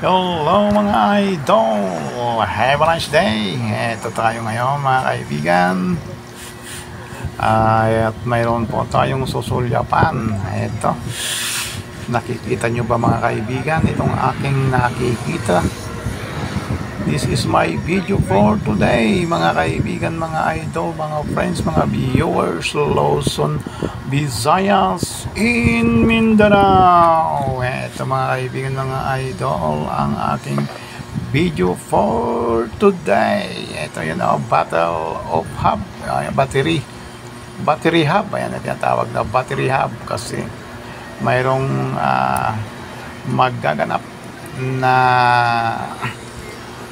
Hello mga idol! Have a nice day! Ito tayo ngayon mga kaibigan. At mayroon po tayong susulyapan. Ito. Nakikita nyo ba mga kaibigan? Itong aking nakikita. This is my video for today mga kaibigan, mga idol, mga friends, mga viewers, Luzon, Visayas, in Mindanao. Ito mga kaibigan, mga idol, ang aking video for today. Ito yun, Battle of Hub, battery hub. Ayan na tinatawag na battery hub kasi mayroong magaganap na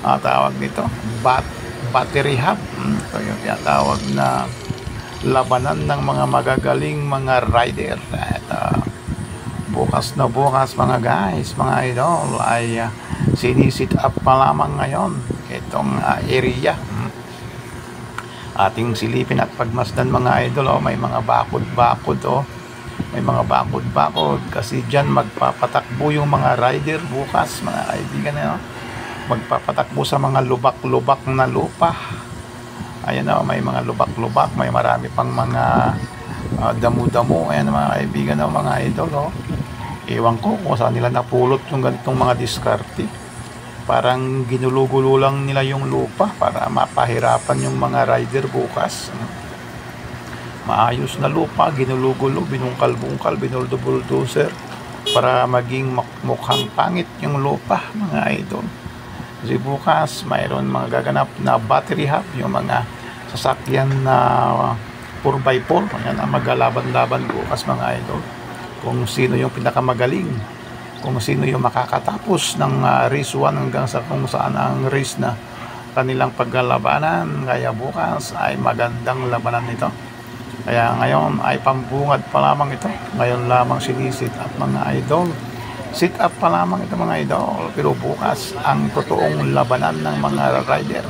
tawag dito battery hub. Ito yung tinatawag na labanan ng mga magagaling mga rider. Ito, bukas na bukas mga guys, mga idol, ay sinisit up pa lamang ngayon itong area. Ating silipin at pagmasdan mga idol. May mga bakod-bakod, may mga bakod-bakod kasi dyan magpapatakbo yung mga rider bukas mga kaibigan. Magpapatakbo sa mga lubak-lubak na lupa. Ayan, may mga lubak-lubak, may marami pang mga damo-damo. Ayan mga kaibigan, mga idol. Ewan ko kung saan nila napulot yung ganitong mga diskarte. Parang ginulo-gulo lang nila yung lupa para mapahirapan yung mga rider bukas. Maayos na lupa, ginulo-gulo, binungkal-bungkal, binuldo-bulldozer para maging mukhang pangit yung lupa mga idol. Kasi bukas mayroon mga gaganap na battery hub, yung mga sasakyan na 4x4. Ayan ang maglalaban-laban bukas mga idol, kung sino yung pinakamagaling, kung sino yung makakatapos ng race 1 hanggang sa kung saan ang race na kanilang paglalabanan. Kaya bukas ay magandang labanan nito. Kaya ngayon ay pambungad pa lamang ito. Ngayon lamang sinisit up mga idol. Sit up pa lamang ito mga idol, pero bukas ang totoong labanan ng mga rider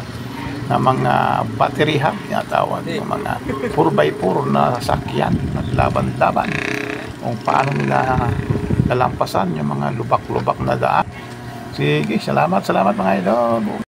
na mga battery hub tinatawag, yung mga 4x4 na sasakyan at laban-laban kung paano nila nalampasan yung mga lubak-lubak na daan. Sige, salamat mga idol.